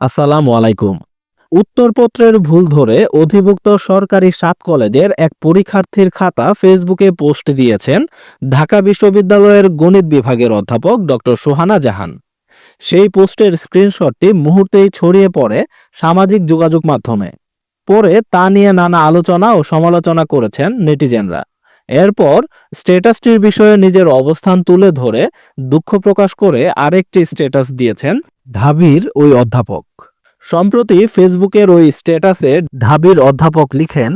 আসসালামু আলাইকুম। উত্তরপত্রের ভুল ধরে অধিভুক্ত সরকারি ৭ কলেজের এক পরীক্ষার্থীর খাতা ফেসবুকে পোস্ট দিয়েছেন ঢাকা বিশ্ববিদ্যালয়ের গণিত বিভাগের অধ্যাপক ডক্টর সোহানা জাহান। সেই পোস্টের স্ক্রিনশটটি মুহূর্তেই ছড়িয়ে পড়ে সামাজিক যোগাযোগ মাধ্যমে। পরে তা নিয়ে নানা আলোচনা ও সমালোচনা করেছেন নেটিজেনরা। এরপর স্ট্যাটাসটির বিষয়ে নিজের অবস্থান তুলে ধরে দুঃখ প্রকাশ করে আরেকটি স্ট্যাটাস দিয়েছেন ঢাবির ওই অধ্যাপক। সম্প্রতি ফেসবুকের ওই স্ট্যাটাসে ঢাবির অধ্যাপক লিখেন,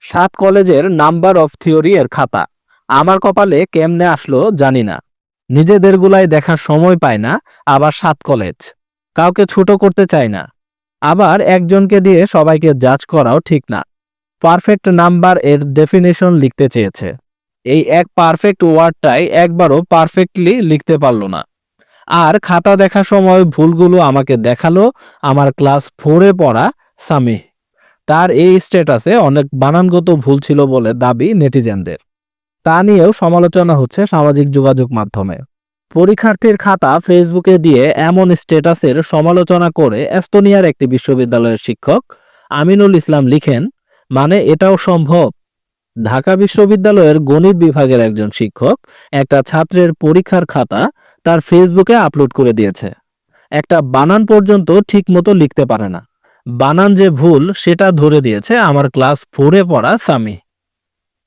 ৭ কলেজের নাম্বার অফ থিওরি এর খাতা আমার কপালে কেমনে আসলো জানি না। নিজেদের গুলাই দেখার সময় পায় না, আবার ৭ কলেজ। কাউকে ছোট করতে চাই না, আবার একজনকে দিয়ে সবাইকে জাজ করাও ঠিক না। পারফেক্ট নাম্বার এর ডেফিনেশন লিখতে চেয়েছে, এই এক পারফেক্ট ওয়ার্ডটাই একবারও পারফেক্টলি লিখতে পারলো না। আর খাতা দেখার সময় ভুলগুলো আমাকে দেখালো আমার ক্লাস 4-এ পড়া সামিহ। তার এই স্ট্যাটাসে অনেক বানানগত ভুল ছিল বলে দাবি নেটিজেনদের। তা নিয়েও সমালোচনা হচ্ছে সামাজিক যোগাযোগ মাধ্যমে। পরীক্ষার্থীর খাতা ফেসবুকে দিয়ে এমন স্ট্যাটাসের সমালোচনা করে এস্তোনিয়ার একটি বিশ্ববিদ্যালয়ের শিক্ষক আমিনুল ইসলাম লিখেন, মানে এটাও সম্ভব? ঢাকা বিশ্ববিদ্যালয়ের গণিত বিভাগের একজন শিক্ষক একটা ছাত্রের পরীক্ষার খাতা তার ফেসবুকে আপলোড করে দিয়েছে। একটা বানান পর্যন্ত ঠিকমতো লিখতে পারে না। বানান যে ভুল সেটা ধরে দিয়েছে আমার ক্লাস 4-এ পড়া সামি।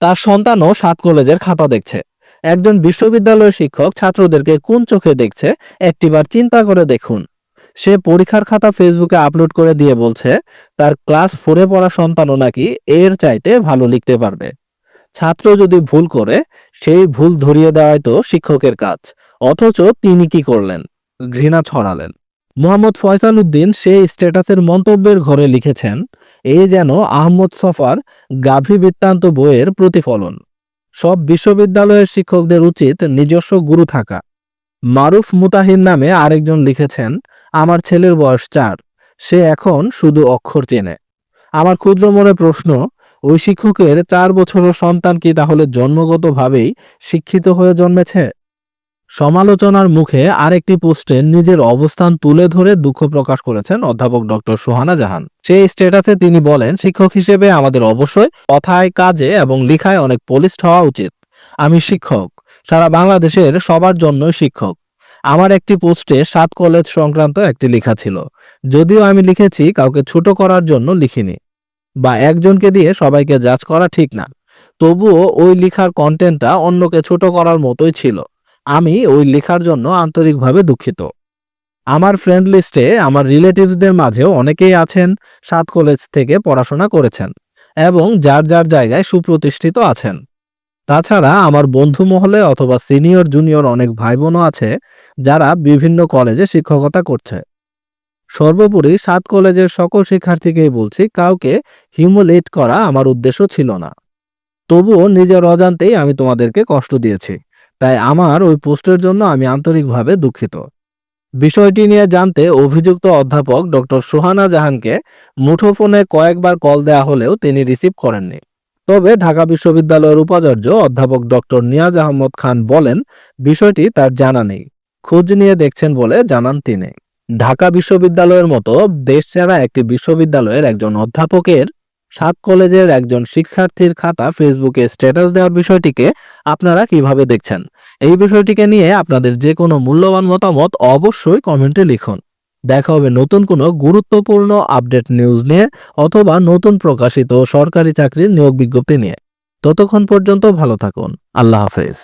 তার সন্তানও ৭ কলেজের খাতা দেখছে। একজন বিশ্ববিদ্যালয়ের শিক্ষক ছাত্রদেরকে কোন চোখে দেখছে একটিবার চিন্তা করে দেখুন। সে পরীক্ষার খাতা ফেসবুকে আপলোড করে দিয়ে বলছে তার ক্লাস 4-এ পড়া সন্তানও নাকি এর চাইতে ভালো লিখতে পারবে। ছাত্র যদি ভুল করে সেই ভুল ধরিয়ে দেওয়াই তো শিক্ষকের কাজ। অথচ তিনি কি করলেন? ঘৃণা ছড়ালেন। মোহাম্মদ ফয়সাল উদ্দিন সেই স্ট্যাটাসের মন্তব্যের ঘরে লিখেছেন, এই যেন আহমদ ছফার গাভী বৃত্তান্ত বইয়ের প্রতিফলন। সব বিশ্ববিদ্যালয়ের শিক্ষকদের উচিত নিজস্ব গুরু থাকা। মারুফ মুতাহির নামে আরেকজন লিখেছেন, আমার ছেলের বয়স 4, সে এখন শুধু অক্ষর চেনে। আমার ক্ষুদ্র মনে প্রশ্ন, ওই শিক্ষকের 4 বছরের সন্তান কি তাহলে জন্মগতভাবেই শিক্ষিত হয়ে জন্মেছে? সমালোচনার মুখে আরেকটি পোস্টে নিজের অবস্থান তুলে ধরে দুঃখ প্রকাশ করেছেন অধ্যাপক ডক্টর সোহানা জাহান। সেই স্ট্যাটাসে তিনি বলেন, শিক্ষক হিসেবে আমাদের অবশ্যই কথায়, কাজে এবং লেখায় অনেক পলিশড হওয়া উচিত। আমি শিক্ষক, সারা বাংলাদেশের সবার জন্য শিক্ষক। আমার একটি পোস্টে 7 কলেজ সংক্রান্ত একটি লেখা ছিল। যদিও আমি লিখেছি কাউকে ছোট করার জন্য লিখিনি, বা একজনকে দিয়ে সবাইকে জাজ করা ঠিক না, তবুও ওই লেখার কন্টেন্টটা অন্যকে ছোট করার মতোই ছিল। আমি ওই লেখার জন্য আন্তরিকভাবে দুঃখিত। আমার ফ্রেন্ড লিস্টে আমার রিলেটিভসদের মাঝেও অনেকেই আছেন 7 কলেজ থেকে পড়াশোনা করেছেন এবং যার যার জায়গায় সুপ্রতিষ্ঠিত আছেন। তাছাড়া আমার বন্ধু মহলে অথবা সিনিয়র জুনিয়র অনেক ভাই বোনও আছে যারা বিভিন্ন কলেজে শিক্ষকতা করছে। সর্বোপরি 7 কলেজের সকল শিক্ষার্থীকেই বলছি, কাউকে হিউমিলিয়েট করা আমার উদ্দেশ্য ছিল না। তবুও নিজের অজান্তেই আমি তোমাদেরকে কষ্ট দিয়েছি, তাই আমার ওই পোস্টের জন্য আমি আন্তরিকভাবে দুঃখিত। বিষয়টি নিয়ে জানতে অভিযুক্ত অধ্যাপক ডক্টর সোহানা জাহানকে মুঠোফোনে কয়েকবার কল দেওয়া হলেও তিনি রিসিভ করেননি। তবে ঢাকা বিশ্ববিদ্যালয়ের উপাচার্য অধ্যাপক ডক্টর নিয়াজ আহমদ খান বলেন, বিষয়টি তার জানা নেই, খোঁজ নিয়ে দেখছেন বলে জানান তিনি। ঢাকা বিশ্ববিদ্যালয়ের মতো দেশসেরা একটি বিশ্ববিদ্যালয়ের একজন অধ্যাপকের 7 কলেজের একজন শিক্ষার্থীর খাতা ফেসবুকে স্ট্যাটাস দেওয়ার বিষয়টিকে আপনারা কিভাবে দেখছেন? এই বিষয়টিকে নিয়ে আপনাদের যে কোনো মূল্যবান মতামত অবশ্যই কমেন্টে লিখুন। দেখা হবে নতুন কোনো গুরুত্বপূর্ণ আপডেট নিউজ নিয়ে অথবা নতুন প্রকাশিত সরকারি চাকরির নিয়োগ বিজ্ঞপ্তি নিয়ে। ততক্ষণ পর্যন্ত ভালো থাকুন। আল্লাহ হাফেজ।